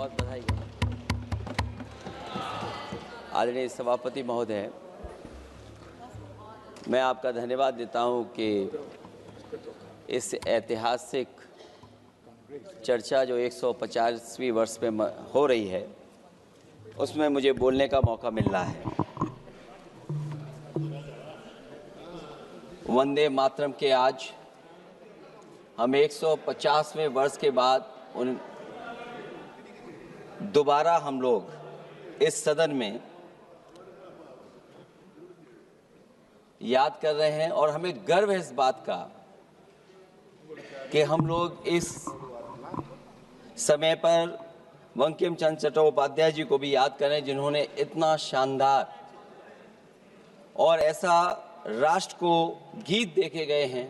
बहुत बधाई। आदरणीय सभापति महोदय, मैं आपका धन्यवाद देता हूं कि इस ऐतिहासिक चर्चा जो 150वीं वर्ष में हो रही है उसमें मुझे बोलने का मौका मिल रहा है। वंदे मातरम के आज हम 150वें वर्ष के बाद दोबारा हम लोग इस सदन में याद कर रहे हैं और हमें गर्व है इस बात का कि हम लोग इस समय पर बंकिम चंद्र चट्टोपाध्याय जी को भी याद करें, जिन्होंने इतना शानदार और ऐसा राष्ट्र को गीत देके गए हैं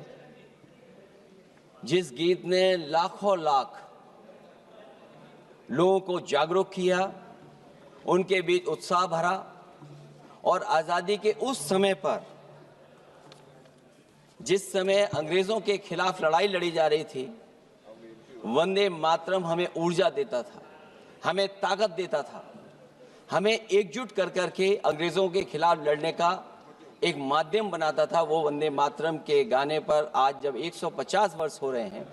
जिस गीत ने लाखों लाख लोगों को जागरूक किया, उनके बीच उत्साह भरा और आज़ादी के उस समय पर जिस समय अंग्रेजों के खिलाफ लड़ाई लड़ी जा रही थी, वंदे मातरम हमें ऊर्जा देता था, हमें ताकत देता था, हमें एकजुट कर करके अंग्रेजों के खिलाफ लड़ने का एक माध्यम बनाता था। वो वंदे मातरम के गाने पर आज जब 150 वर्ष हो रहे हैं,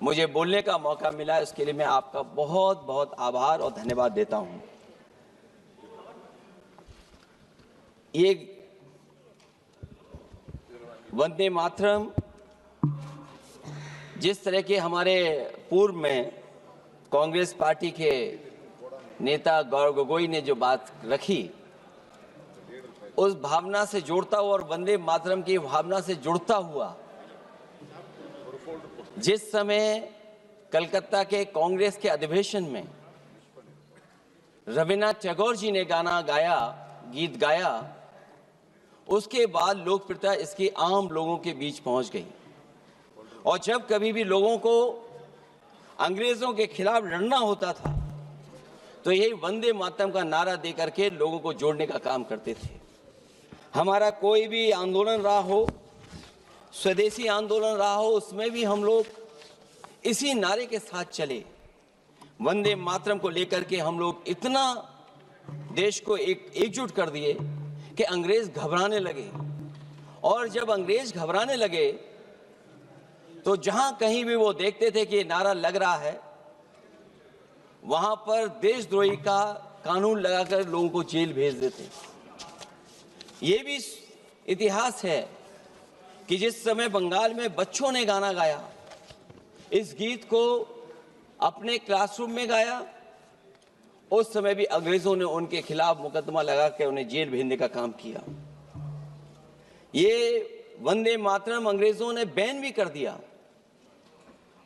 मुझे बोलने का मौका मिला, इसके लिए मैं आपका बहुत बहुत आभार और धन्यवाद देता हूं। ये वंदे मातरम जिस तरह के हमारे पूर्व में कांग्रेस पार्टी के नेता गौरव गोगोई ने जो बात रखी, उस भावना से जोड़ता हुआ और वंदे मातरम की भावना से जुड़ता हुआ, जिस समय कलकत्ता के कांग्रेस के अधिवेशन में रविन्द्रनाथ टैगोर जी ने गीत गाया, उसके बाद लोकप्रियता इसकी आम लोगों के बीच पहुंच गई। और जब कभी भी लोगों को अंग्रेजों के खिलाफ लड़ना होता था तो यही वंदे मातरम का नारा देकर के लोगों को जोड़ने का काम करते थे। हमारा कोई भी आंदोलन रहा हो, स्वदेशी आंदोलन रहा हो, उसमें भी हम लोग इसी नारे के साथ चले। वंदे मातरम को लेकर के हम लोग इतना देश को एकजुट कर दिए कि अंग्रेज घबराने लगे। और जब अंग्रेज घबराने लगे तो जहां कहीं भी वो देखते थे कि ये नारा लग रहा है, वहां पर देशद्रोही का कानून लगाकर लोगों को जेल भेज देते। ये भी इतिहास है कि जिस समय बंगाल में बच्चों ने गाना गाया, इस गीत को अपने क्लासरूम में गाया, उस समय भी अंग्रेजों ने उनके खिलाफ मुकदमा लगा के उन्हें जेल भेजने का काम किया। ये वंदे मातरम अंग्रेजों ने बैन भी कर दिया।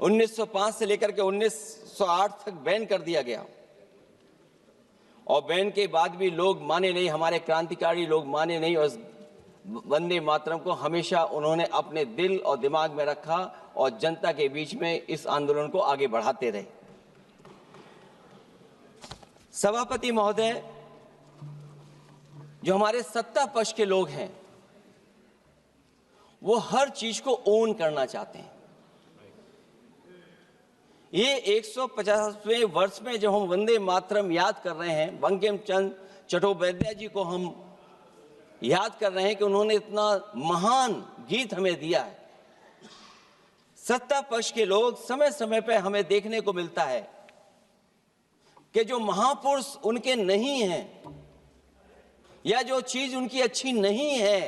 1905 से लेकर के 1908 तक बैन कर दिया गया और बैन के बाद भी लोग माने नहीं, हमारे क्रांतिकारी लोग माने नहीं और वंदे मातरम को हमेशा उन्होंने अपने दिल और दिमाग में रखा और जनता के बीच में इस आंदोलन को आगे बढ़ाते रहे। सभापति महोदय, जो हमारे सत्ता पक्ष के लोग हैं वो हर चीज को ओन करना चाहते हैं। ये 150वें वर्ष में जब हम वंदे मातरम याद कर रहे हैं, बंकिम चंद्र चट्टोपाध्याय जी को हम याद कर रहे हैं कि उन्होंने इतना महान गीत हमें दिया है। सत्ता पक्ष के लोग समय समय पर हमें देखने को मिलता है कि जो महापुरुष उनके नहीं हैं या जो चीज उनकी अच्छी नहीं है,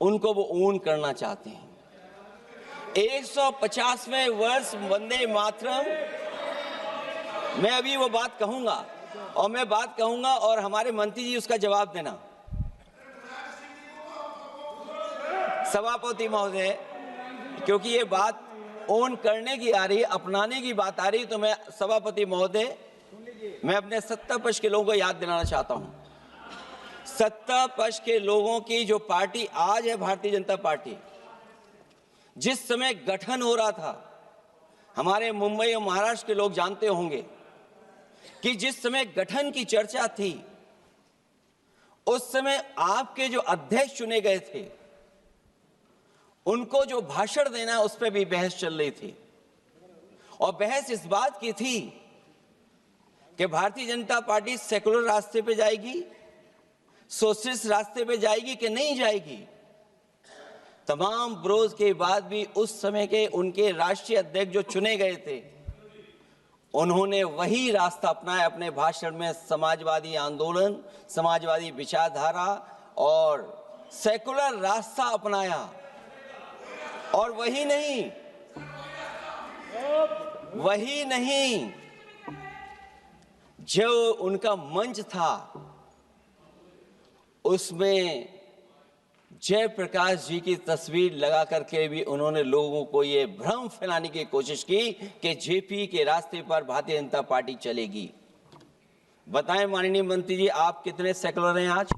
उनको वो ओन करना चाहते हैं। 150वें वर्ष वंदे मातरम, मैं अभी वो बात कहूंगा और मैं बात कहूंगा और हमारे मंत्री जी उसका जवाब देना। सभापति महोदय, क्योंकि ये बात ओन करने की आ रही है, अपनाने की बात आ रही है, तो मैं सभापति महोदय, मैं अपने सत्ता पक्ष के लोगों को याद दिलाना चाहता हूं। सत्ता पक्ष के लोगों की जो पार्टी आज है, भारतीय जनता पार्टी, जिस समय गठन हो रहा था, हमारे मुंबई और महाराष्ट्र के लोग जानते होंगे कि जिस समय गठन की चर्चा थी, उस समय आपके जो अध्यक्ष चुने गए थे, उनको जो भाषण देना है उस पर भी बहस चल रही थी। और बहस इस बात की थी कि भारतीय जनता पार्टी सेकुलर रास्ते पे जाएगी, सोशलिस्ट रास्ते पे जाएगी कि नहीं जाएगी। तमाम विरोध के बाद भी उस समय के उनके राष्ट्रीय अध्यक्ष जो चुने गए थे, उन्होंने वही रास्ता अपनाया। अपने भाषण में समाजवादी आंदोलन, समाजवादी विचारधारा और सेकुलर रास्ता अपनाया। और वही नहीं, जो उनका मंच था उसमें जयप्रकाश जी की तस्वीर लगा करके भी उन्होंने लोगों को ये भ्रम फैलाने की कोशिश की कि जेपी के रास्ते पर भारतीय जनता पार्टी चलेगी। बताएं माननीय मंत्री जी, आप कितने सेकुलर हैं आज,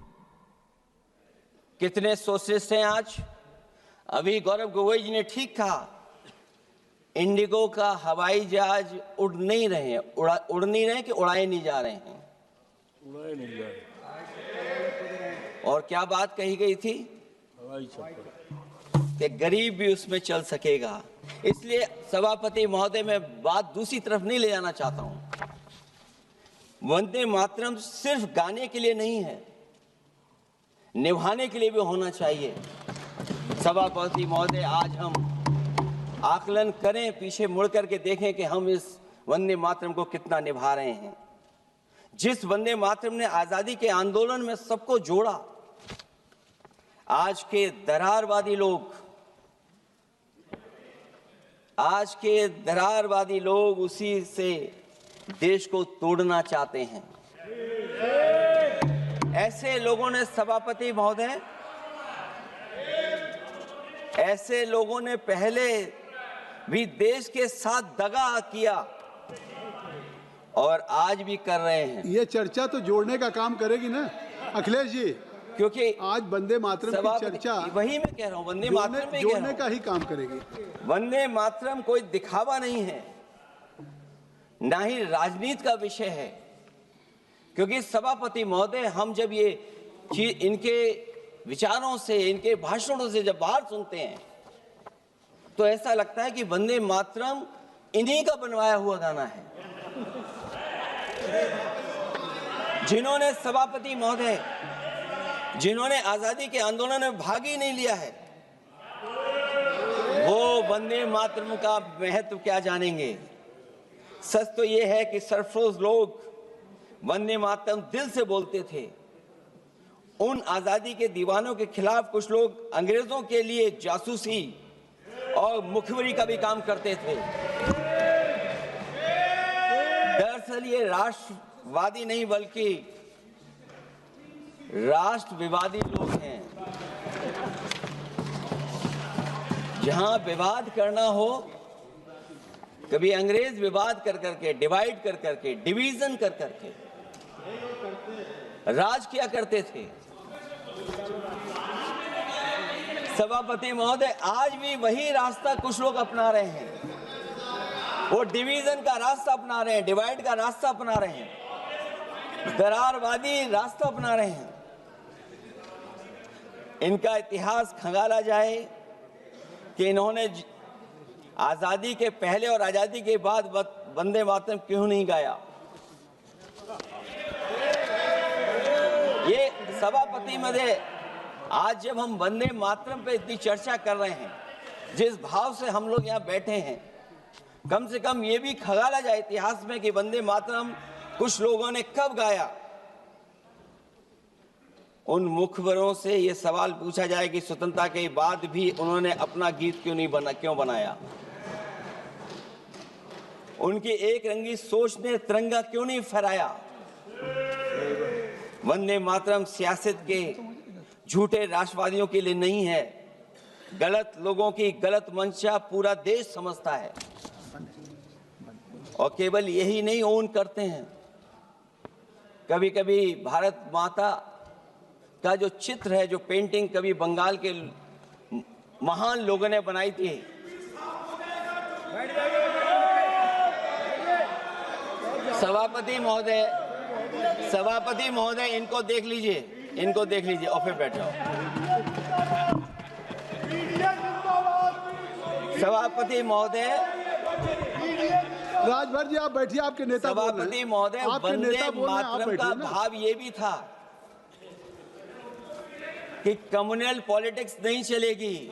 कितने सोशलिस्ट हैं आज? अभी गौरव गोगोई जी ने ठीक कहा, इंडिगो का हवाई जहाज उड़ नहीं रहे हैं कि उड़ाए नहीं जा रहे हैं? उड़ाए नहीं जा रहे। और क्या बात कही गई थी कि गरीब भी उसमें चल सकेगा। इसलिए सभापति महोदय, मैं बात दूसरी तरफ नहीं ले जाना चाहता हूं। वंदे मातरम सिर्फ गाने के लिए नहीं है, निभाने के लिए भी होना चाहिए। सभापति महोदय, आज हम आकलन करें, पीछे मुड़ करके देखें कि हम इस वंदे मातरम को कितना निभा रहे हैं। जिस वंदे मातरम ने आजादी के आंदोलन में सबको जोड़ा, आज के दरारवादी लोग उसी से देश को तोड़ना चाहते हैं। ऐसे लोगों ने, सभापति महोदय, ऐसे लोगों ने पहले भी देश के साथ दगा किया और आज भी कर रहे हैं। ये चर्चा तो जोड़ने का काम करेगी ना अखिलेश जी, क्योंकि आज वंदे मातरम की चर्चा, वही मैं कह रहा हूँ, वंदे मातरम में जोड़ने का ही काम करेगी। वंदे मातरम कोई दिखावा नहीं है, ना ही राजनीति का विषय है। क्योंकि सभापति महोदय, हम जब ये चीज इनके विचारों से, इनके भाषणों से जब बाहर सुनते हैं तो ऐसा लगता है कि वंदे मातरम इन्हीं का बनवाया हुआ गाना है। जिन्होंने, सभापति महोदय, जिन्होंने आजादी के आंदोलन में भाग ही नहीं लिया है, वो वंदे मातरम का महत्व क्या जानेंगे। सच तो ये है कि सरफरोश लोग वंदे मातरम दिल से बोलते थे। उन आजादी के दीवानों के खिलाफ कुछ लोग अंग्रेजों के लिए जासूसी और मुखबिरी का भी काम करते थे। दरअसल ये राष्ट्रवादी नहीं बल्कि राष्ट्र विवादी लोग हैं। जहां विवाद करना हो, कभी अंग्रेज विवाद कर करके, डिवाइड कर करके, डिवीजन कर करके राज किया करते थे। सभापति महोदय, आज भी वही रास्ता कुछ लोग अपना रहे हैं। वो डिवीजन का रास्ता अपना रहे हैं, डिवाइड का रास्ता अपना रहे हैं, दरारवादी रास्ता अपना रहे हैं। इनका इतिहास खंगाला जाए कि इन्होंने आजादी के पहले और आजादी के बाद वंदे मातरम क्यों नहीं गाया। ये सभापति महोदय, आज जब हम वंदे मातरम पे इतनी चर्चा कर रहे हैं, जिस भाव से हम लोग यहाँ बैठे हैं, कम से कम ये भी खंगाला जाए इतिहास में कि वंदे मातरम कुछ लोगों ने कब गाया। उन मुखबरों से ये सवाल पूछा जाए कि स्वतंत्रता के बाद भी उन्होंने अपना गीत क्यों बनाया। उनकी एक रंगी सोच ने तिरंगा क्यों नहीं फहराया। वंदे मातरम सियासत के झूठे राष्ट्रवादियों के लिए नहीं है, गलत लोगों की गलत मंशा पूरा देश समझता है। और केवल यही नहीं ओन करते हैं, कभी कभी भारत माता का जो चित्र है, जो पेंटिंग कभी बंगाल के महान लोगों ने बनाई थी, सभापति महोदय इनको देख लीजिए और फिर बैठ जाओ। सभापति महोदय राजभर जी आप बैठिए, आपके नेता बोल रहे सभापति हैं। महोदय, आपके वंदे नेता बोल रहे हैं, आप मातरम का बैठिए ना। भाव ये भी था कि कम्युनल पॉलिटिक्स नहीं चलेगी,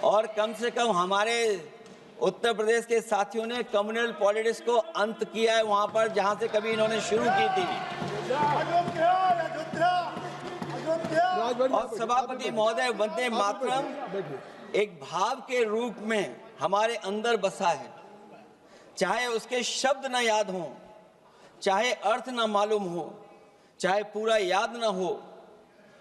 और कम से कम हमारे उत्तर प्रदेश के साथियों ने कम्युनल पॉलिटिक्स को अंत किया है वहां पर जहां से कभी इन्होंने शुरू की थी। राजभर जी, और आप सभापति बैठिए। महोदय, वंदे आप मातरम बैठिए। एक भाव के रूप में हमारे अंदर बसा है, चाहे उसके शब्द न याद हों, चाहे अर्थ न मालूम हो, चाहे पूरा याद न हो,